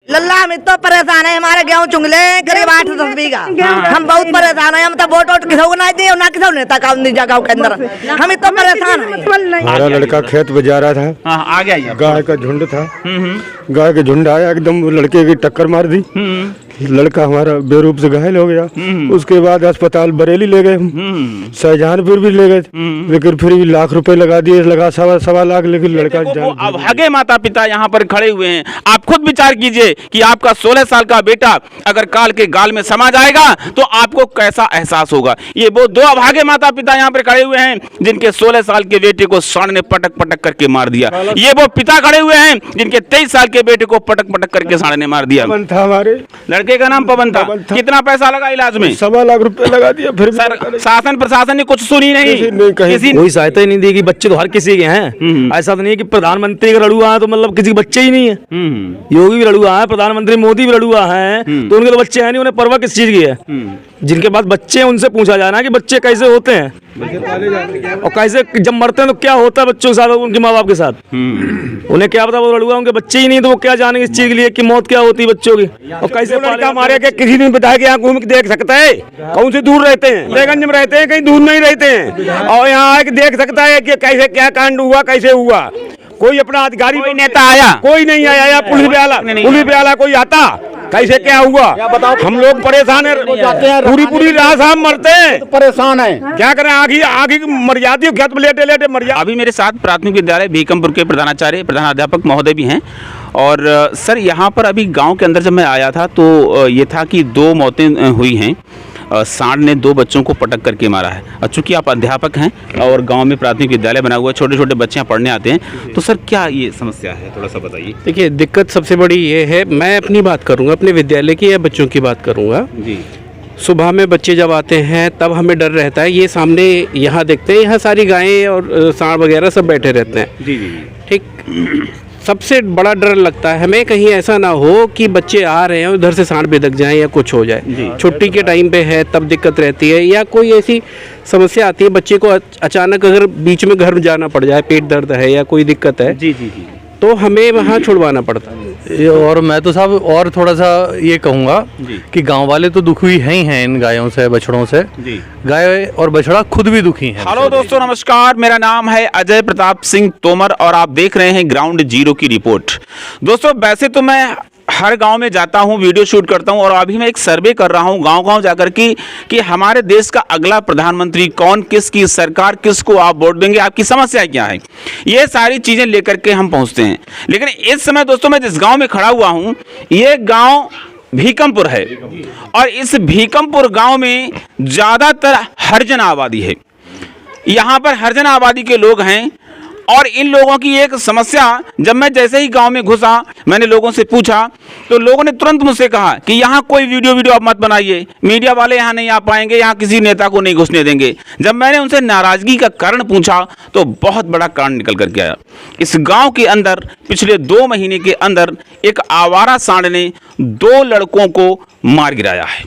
लल्ला हम तो परेशान है, हमारे गेहूँ चुंगले करीब 8-10 बीघा। हम बहुत परेशान है, हम तो वोट वोट किसी को ना दिए ना किसी नेता का जगह के अंदर हम तो परेशान है। हमारा लड़का खेत पे जा रहा था, आ गया गाय का झुंड था, गाय का झुंड आया एकदम लड़के की टक्कर मार दी, लड़का हमारा बेरूप से घायल हो गया। उसके बाद अस्पताल बरेली ले गए, शाहजहांपुर भी ले गए, लेकिन फिर भी लाख रुपए लगा दिए, लगा 1.25 लाख, लेकिन लड़का अभागे माता पिता यहाँ पर खड़े हुए हैं। आप खुद विचार कीजिए कि आपका 16 साल का बेटा अगर काल के गाल में समा जाएगा तो आपको कैसा एहसास होगा। ये वो दो अभागे माता पिता यहाँ पर खड़े हुए हैं जिनके 16 साल के बेटे को सांड ने पटक पटक करके मार दिया। ये वो पिता खड़े हुए हैं जिनके 23 साल के बेटे को पटक पटक करके सांड ने मार दिया। हमारे लड़के का नाम पवन था। कितना पैसा लगा इलाज में? 1.25 लाख रुपए लगा दिया। फिर सर शासन प्रशासन ने कुछ सुनी नहीं, किसी कोई सहायता ही नहीं दी कि बच्चे तो हर किसी के हैं। ऐसा तो नहीं है कि प्रधानमंत्री का लड़ुआ है तो मतलब किसी के बच्चे ही नहीं है। योगी भी लड़ुआ है, प्रधानमंत्री मोदी भी लड़ुआ है, तो उनके तो बच्चे हैं नहीं, उन्हें परवाह किस चीज की है? जिनके पास बच्चे हैं उनसे पूछा जाना कि बच्चे कैसे होते हैं और कैसे जब मरते हैं तो क्या होता है बच्चों के साथ, उनके माँ बाप के साथ। उन्हें क्या पता, वो लड़ुआ उनके बच्चे ही नहीं तो वो क्या जानेंगे इस चीज के लिए कि मौत क्या होती है बच्चों की और कैसे लड़का मारे के किसी ने बताया कि यहाँ घूम के देख सकता है। कौन से दूर रहते हैं, बेगंज में रहते हैं, कहीं दूर नहीं रहते हैं, और यहाँ आके देख सकता है कि कैसे क्या कांड हुआ, कैसे हुआ। कोई अपना अधिकारी कोई नेता आया? कोई नहीं आया, या पुलिस वाला कोई आता कैसे क्या हुआ? हम लोग परेशान है, पूरी रात हम मरते हैं, परेशान है, क्या करें? आगे मर जाती है, खेत में लेटे लेटे मर जाती। अभी मेरे साथ प्राथमिक विद्यालय भीकमपुर के प्रधानाचार्य प्रधानाध्यापक महोदय भी हैं। और सर यहाँ पर अभी गांव के अंदर जब मैं आया था तो ये था कि 2 मौतें हुई हैं। सांड ने 2 बच्चों को पटक करके मारा है। चूंकि आप अध्यापक हैं और गांव में प्राथमिक विद्यालय बना हुआ है, छोटे छोटे बच्चे यहाँ पढ़ने आते हैं, तो सर क्या ये समस्या है, थोड़ा सा बताइए। देखिए, दिक्कत सबसे बड़ी ये है, मैं अपनी बात करूँगा, अपने विद्यालय की या बच्चों की बात करूँगा जी। सुबह में बच्चे जब आते हैं तब हमें डर रहता है। ये सामने यहाँ देखते हैं, यहाँ सारी गायें और सांड वगैरह सब बैठे रहते हैं। जी जी ठीक। सबसे बड़ा डर लगता है हमें कहीं ऐसा ना हो कि बच्चे आ रहे हैं उधर से सांड बिदक जाए या कुछ हो जाए। छुट्टी के टाइम पे है तब दिक्कत रहती है, या कोई ऐसी समस्या आती है बच्चे को अचानक अगर बीच में घर जाना पड़ जाए, पेट दर्द है या कोई दिक्कत है जी जी जी, तो हमें वहाँ छुड़वाना पड़ता है। और मैं तो साहब और थोड़ा सा ये कहूँगा कि गांव वाले तो दुखी हैं इन गायों से, बछड़ों से। गाय और बछड़ा खुद भी दुखी हैं। हेलो दोस्तों, नमस्कार। मेरा नाम है अजय प्रताप सिंह तोमर और आप देख रहे हैं ग्राउंड जीरो की रिपोर्ट। दोस्तों, वैसे तो मैं हर गांव में जाता हूं, वीडियो शूट करता हूं और अभी मैं एक सर्वे कर रहा हूं गांव-गांव जाकर कि हमारे देश का अगला प्रधानमंत्री कौन, किसकी सरकार, किसको आप वोट देंगे, आपकी समस्या क्या है, ये सारी चीजें लेकर के हम पहुंचते हैं। लेकिन इस समय दोस्तों मैं जिस गांव में खड़ा हुआ हूं, ये गांव भीकमपुर है और इस भीकमपुर गांव में ज्यादातर हरिजन आबादी है। यहाँ पर हरिजन आबादी के लोग हैं और इन लोगों की एक समस्या, जब मैं जैसे ही गांव में घुसा, मैंने लोगों से पूछा तो लोगों ने तुरंत मुझसे कहा कि यहाँ कोई वीडियो आप मत बनाइए, मीडिया वाले यहाँ नहीं आ पाएंगे, यहाँ किसी नेता को नहीं घुसने देंगे। जब मैंने उनसे नाराजगी का कारण पूछा तो बहुत बड़ा कारण निकल करके आया। इस गांव के अंदर पिछले 2 महीने के अंदर एक आवारा सांड ने 2 लड़कों को मार गिराया है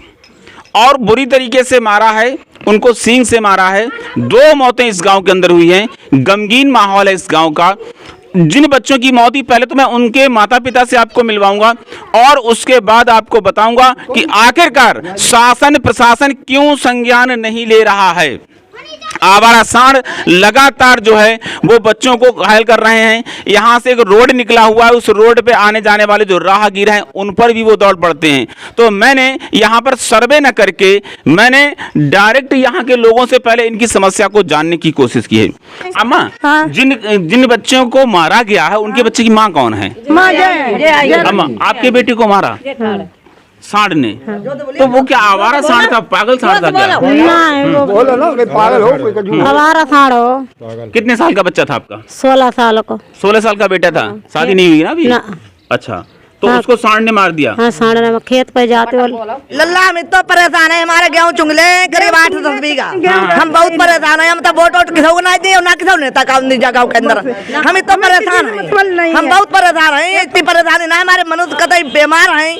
और बुरी तरीके से मारा है, उनको सींग से मारा है। 2 मौतें इस गांव के अंदर हुई हैं। गमगीन माहौल है इस गांव का। जिन बच्चों की मौत हुई, पहले तो मैं उनके माता पिता से आपको मिलवाऊंगा और उसके बाद आपको बताऊंगा कि आखिरकार शासन प्रशासन क्यों संज्ञान नहीं ले रहा है। आवारा सांड लगातार जो है वो बच्चों को घायल कर रहे हैं। यहाँ से एक रोड निकला हुआ है, उस रोड पे आने जाने वाले जो राहगीर हैं उन पर भी वो दौड़ पड़ते हैं। तो मैंने यहाँ पर सर्वे न करके मैंने डायरेक्ट यहाँ के लोगों से पहले इनकी समस्या को जानने की कोशिश की है। अम्मा, जिन बच्चों को मारा गया है उनके बच्चे की माँ कौन है? अम्मा, आपके बेटे को मारा सांड ने, तो वो क्या आवारा सांड था, पागल सांड था क्या? बोलो ना कि पागल हो, आवारा सांड हो। कितने साल का बच्चा था आपका? 16 साल को। 16 साल का बेटा था, शादी नहीं हुई ना अभी? अच्छा, तो उसको सांड ने मार दिया। हाँ, सांड ने खेत पे जाते हो। लल्ला हम तो परेशान है, हमारे गेहूँ चुंगले करीब 8-10 बीघा। हम बहुत परेशान है, हम तो वोट वोट किसी को ना दिए ना किसी नेता का जगह के अंदर हम तो परेशान है। हम बहुत परेशान है, इतनी परेशानी ना, हमारे मनुष्य कतई बीमार है,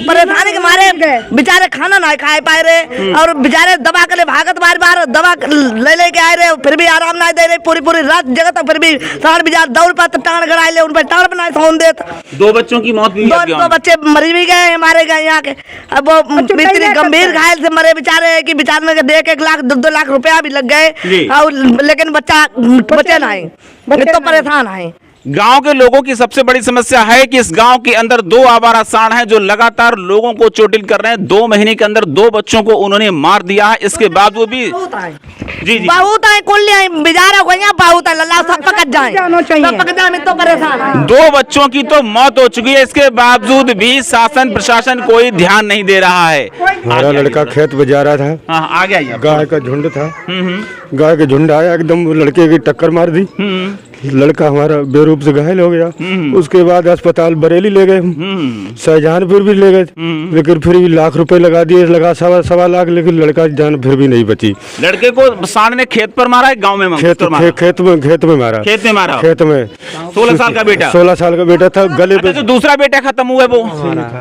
परेशानी के मारे बेचारे खाना ना खा पाए रहे और बेचारे दवा के लिए भागत बार दवा ले के आए रहे, फिर भी आराम ना दे रहे। पूरी रात जगह तक फिर भी सांड बेचारे दौड़ पाते, टांग गड़ाए ले, उन पर टांग बनाए सोन देते। 2 बच्चों की मौत गया दो गेहूं? बच्चे मर भी गए हमारे यहाँ के। अब वो इतनी गंभीर घायल से मरे बेचारे कि बेचारे में देख 1 लाख 2 लाख रुपया भी लग जी। गए और लेकिन बच्चा बचे ना तो परेशान है। गांव के लोगों की सबसे बड़ी समस्या है कि इस गांव के अंदर 2 आवारा सांड हैं जो लगातार लोगों को चोटिल कर रहे हैं। 2 महीने के अंदर 2 बच्चों को उन्होंने मार दिया है। इसके बावजूद भी जी जी बहुत है कुल बिजारा को यहाँ बहुत है लल्ला सब पकड़ जाए सब पकड़ जाए तो परेशान है। 2 बच्चों की तो मौत हो चुकी है। इसके बावजूद भी शासन प्रशासन कोई ध्यान नहीं दे रहा है। हमारा लड़का खेत पे जा रहा था, हाँ आगे आइए। गाय का झुंड था, गाय के झुंड आया एकदम लड़के की टक्कर मार दी। लड़का हमारा बेरूप से घायल हो गया। उसके बाद अस्पताल बरेली ले गए, शाहजहानपुर भी ले गए, लेकिन फिर भी लाख रुपए लगा दिए, लगा 1.25 लाख, लेकिन लड़का की जान फिर भी नहीं बची। लड़के को सांड ने खेत पर मारा है, गांव में खेत में मारा। खेत में मारा। खेत में 16 साल का बेटा 16 साल का बेटा था। गले पे जो दूसरा बेटा खत्म हुआ है वो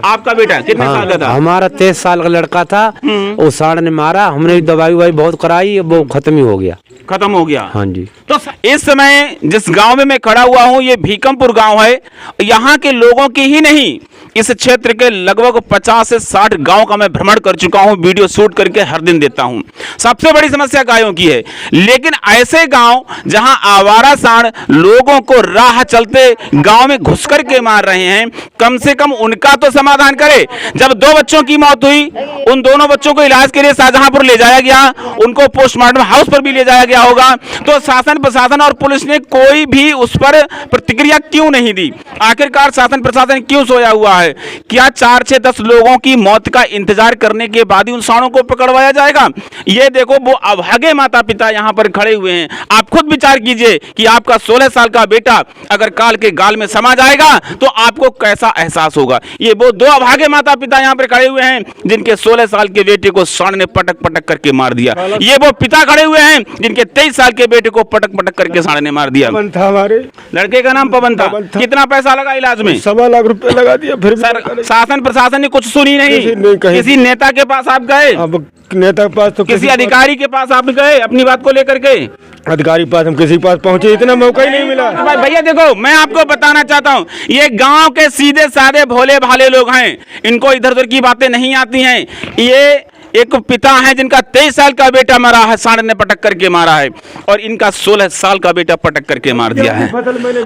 आपका बेटा कितने साल का था? हमारा 23 साल का लड़का था, वो सांड ने मारा। हमने दवाई ववाई बहुत कराई, वो खत्म ही हो गया। खत्म हो गया। हाँ जी। तो इस समय जिस गांव में मैं खड़ा हुआ हूं ये भीकमपुर गांव है। यहां के लोगों की ही नहीं, इस क्षेत्र के लगभग 50 से 60 गांव का मैं भ्रमण कर चुका हूं, वीडियो शूट करके हर दिन देता हूं। सबसे बड़ी समस्या गायों की है, लेकिन ऐसे गांव जहां आवारा सांड लोगों को राह चलते गांव में घुस करके मार रहे हैं, कम से कम उनका तो समाधान करे। जब 2 बच्चों की मौत हुई, उन दोनों बच्चों को इलाज के लिए शाहजहांपुर ले जाया गया, उनको पोस्टमार्टम हाउस पर भी ले जाया गया होगा, तो शासन प्रशासन और पुलिस ने कोई भी उस पर प्रतिक्रिया क्यों नहीं दी? आखिरकार शासन प्रशासन क्यों सोया हुआ है? क्या 4 से 10 लोगों की मौत का इंतजार करने के बाद ही उन सांडों को पकड़वाया जाएगा? ये देखो वो अभागे माता पिता यहाँ पर खड़े हुए हैं। आप खुद विचार कीजिए कि आपका 16 साल का बेटा अगर काल के गाल में समा जाएगा तो आपको कैसा एहसास होगा। ये वो 2 अभागे माता पिता यहाँ पर खड़े हुए हैं जिनके 16 साल के बेटे को सांड ने पटक पटक करके मार दिया। ये वो पिता खड़े हुए हैं जिनके 23 साल के बेटे को पटक पटक करके सांड ने मार दिया। पवन था हमारे लड़के का नाम पवन था। कितना पैसा लगा इलाज में? 1.25 लाख रुपए लगा दिया। फिर सर शासन प्रशासन ने कुछ सुनी नहीं। किसी नेता के पास आप गए? अब नेता के पास तो किसी अधिकारी के पास आप गए अपनी बात को लेकर के? अधिकारी पास हम किसी पास पहुंचे, इतना मौका ही नहीं मिला। भैया देखो मैं आपको बताना चाहता हूं, ये गांव के सीधे साधे भोले भाले लोग हैं, इनको इधर उधर की बातें नहीं आती हैं। ये एक पिता है जिनका 23 साल का बेटा मरा है, सांड ने पटक करके मारा है, और इनका 16 साल का बेटा पटक करके मार दिया है।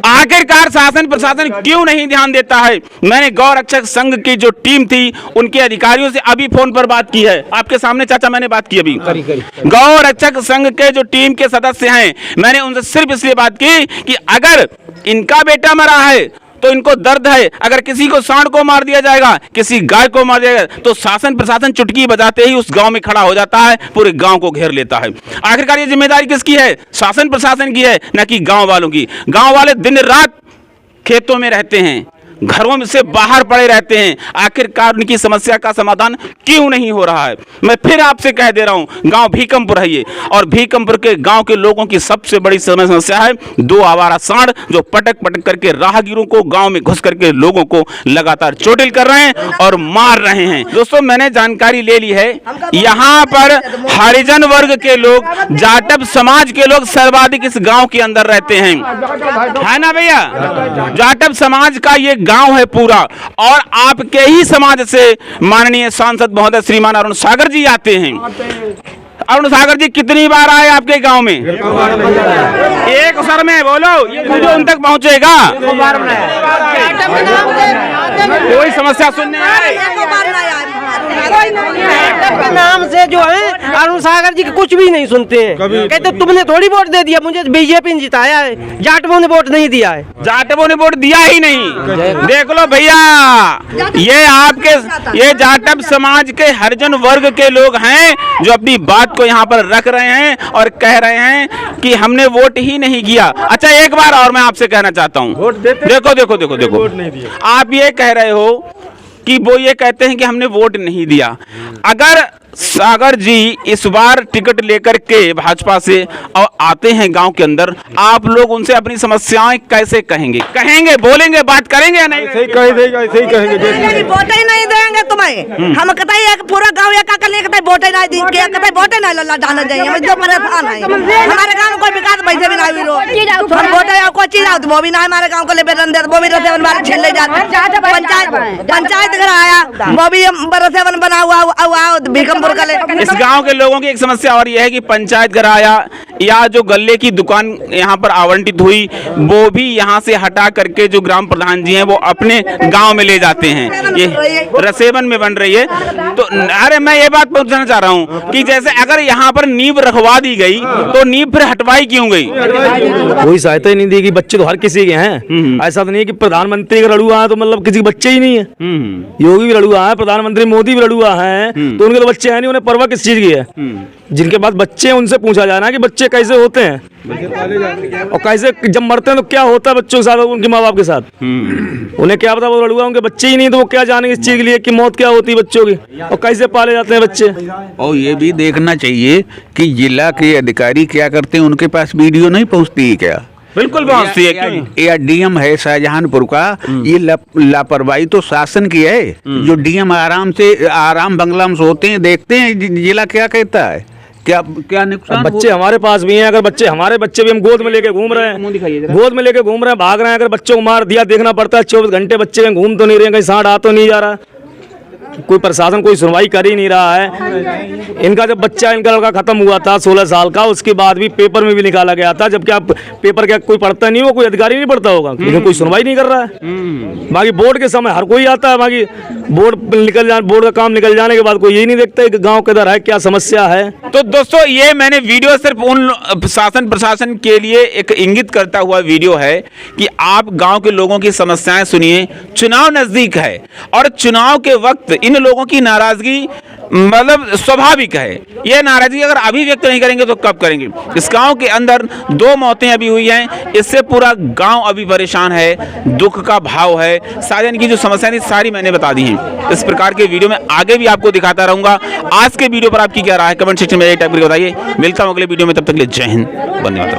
आखिरकार शासन प्रशासन क्यों नहीं ध्यान देता है? मैंने गौ रक्षक संघ की जो टीम थी उनके अधिकारियों से अभी फोन पर बात की है, आपके सामने चाचा मैंने बात की अभी। गौ रक्षक संघ के जो टीम के सदस्य हैं, मैंने उनसे सिर्फ इसलिए बात की कि अगर इनका बेटा मरा है तो इनको दर्द है, अगर किसी को सांड को मार दिया जाएगा, किसी गाय को मार दिया जाएगा, तो शासन प्रशासन चुटकी बजाते ही उस गांव में खड़ा हो जाता है, पूरे गांव को घेर लेता है। आखिरकार ये जिम्मेदारी किसकी है? शासन प्रशासन की है, न कि गांव वालों की। गांव वाले दिन रात खेतों में रहते हैं, घरों में से बाहर पड़े रहते हैं। आखिरकार उनकी समस्या का समाधान क्यों नहीं हो रहा है? मैं फिर आपसे कह दे रहा हूं, गांव भीकमपुर है ये, और भीकमपुर के गांव के लोगों की सबसे बड़ी समस्या है 2 आवारा सांड जो पटक पटक करके राहगीरों को गांव में घुस करके लोगों को लगातार चोटिल कर रहे हैं और मार रहे हैं। दोस्तों मैंने जानकारी ले ली है, यहाँ पर हरिजन वर्ग के लोग, जाटव समाज के लोग सर्वाधिक इस गाँव के अंदर रहते हैं, है ना भैया? जाटव समाज का ये गांव है पूरा, और आपके ही समाज से माननीय सांसद महोदय श्रीमान अरुण सागर जी आते हैं। अरुण सागर जी कितनी बार आए आपके गांव में? एक सर में बोलो, ये वीडियो उन तक पहुंचेगा। कोई समस्या सुनने आए? नाम से जो है अरुण सागर जी कुछ भी नहीं सुनते हैं। कहते तुमने थोड़ी वोट दे दिया, मुझे बीजेपी ने जिताया है, जाटवों ने वोट नहीं दिया है। जाटवों ने वोट दिया ही नहीं। देख लो भैया, ये आपके ये जाटव समाज के हरिजन वर्ग के लोग हैं जो अपनी बात को यहाँ पर रख रहे हैं और कह रहे हैं कि हमने वोट ही नहीं किया। अच्छा एक बार और मैं आपसे कहना चाहता हूँ, देखो देखो देखो देखो, आप ये कह रहे हो कि वो ये कहते हैं कि हमने वोट नहीं दिया। अगर सागर जी इस बार टिकट लेकर के भाजपा से और आते हैं गांव के अंदर, आप लोग उनसे अपनी समस्याएं कैसे कहेंगे? बोलेंगे, बात करेंगे या नहीं? ऐसे ही कहेंगे। वोट ही नहीं देंगे, तुम्हें हम कहते हैं कि पूरा गांव एक कर ले कहते वोटे ना दी के कहते वोटे ना लल्ला डालना चाहिए हम तो परेशान है हमारे गांव में कोई विकास पैसे भी ना हुई रो हम वोटे या कोई चीज आउत वो भी ना हमारे गांव को ले बेरन दे वो भी रसेवन बार छीन ले जाते पंचायत घर आया वो भी रसेवन बना हुआ आओ भीकमपुर का ले इस गांव के लोगों की एक समस्या और यह है कि पंचायत घर आया या जो गल्ले की दुकान यहाँ पर आवंटित हुई वो भी यहाँ से हटा करके जो ग्राम प्रधान जी हैं वो अपने गांव में ले जाते हैं। ये रसेवन में बन रही है। तो अरे मैं ये बात पूछना चाह रहा हूँ कि जैसे अगर यहाँ पर नींव रखवा दी गई तो नींव फिर हटवाई क्यों गई? कोई सहायता ही नहीं दी कि बच्चे तो हर किसी के हैं। ऐसा तो नहीं है कि प्रधानमंत्री का लड़ुआ है तो मतलब किसी के बच्चे ही नहीं है। योगी भी लड़ुआ है, प्रधानमंत्री मोदी भी लड़ुआ है, तो उनके तो बच्चे हैं नहीं, उन्हें परवाह किस चीज की है? जिनके पास बच्चे हैं उनसे पूछा जाए ना कि बच्चे कैसे होते हैं और कैसे जब मरते हैं तो क्या होता है बच्चों के साथ, उनके माँ बाप के साथ। उन्हें क्या पता, वो लड़ुआ उनके बच्चे ही नहीं तो वो क्या जानेंगे इस चीज के लिए कि मौत क्या होती है बच्चों की और कैसे पाले जाते हैं बच्चे। और ये भी देखना चाहिए कि जिला के अधिकारी क्या करते हैं, उनके पास वीडियो नहीं पहुंचती है क्या? बिल्कुल पहुंचती है। या डीएम है शाहजहांपुर का, ये लापरवाही तो शासन की है। जो डीएम आराम बंगला में सोते हैं, देखते हैं जिला क्या कहता है, क्या नुकसान। बच्चे हमारे पास भी हैं, अगर बच्चे हमारे बच्चे भी हम गोद में लेके घूम रहे हैं, भाग रहे हैं, अगर बच्चों को मार दिया देखना पड़ता है। 24 घंटे बच्चे कहीं घूम तो नहीं रहे, कहीं सांड आ तो नहीं जा रहा, कोई प्रशासन कोई सुनवाई कर ही नहीं रहा है। इनका जब बच्चा इनका लड़का खत्म हुआ था 16 साल का, उसके बाद भी पेपर में भी निकाला गया था, जबकि आप पेपर क्या कोई पढ़ता नहीं हो, कोई अधिकारी नहीं पढ़ता होगा, लेकिन कोई सुनवाई नहीं कर रहा है। बाकी बोर्ड के समय हर कोई आता है, बाकी बोर्ड का काम निकल जाने के बाद कोई यही नहीं देखता कि गाँव के इधर है क्या समस्या है। तो दोस्तों ये मैंने वीडियो सिर्फ उन शासन प्रशासन के लिए एक इंगित करता हुआ वीडियो है कि आप गांव के लोगों की समस्याएं सुनिए। चुनाव नजदीक है और चुनाव के वक्त इन लोगों की नाराजगी मतलब स्वाभाविक है। ये नाराजगी अगर अभी व्यक्त नहीं करेंगे तो कब करेंगे? इस गांव के अंदर 2 मौतें अभी हुई हैं, इससे पूरा गांव अभी परेशान है, दुख का भाव है। सारी इनकी जो समस्याएं थी सारी मैंने बता दी हैं। इस प्रकार के वीडियो में आगे भी आपको दिखाता रहूंगा। आज के वीडियो पर आपकी क्या राय है कमेंट सेक्शन में टाइप करके बताइए। मिलता हूं अगले वीडियो में, तब तक के लिए जय हिंद, वंदे मातरम।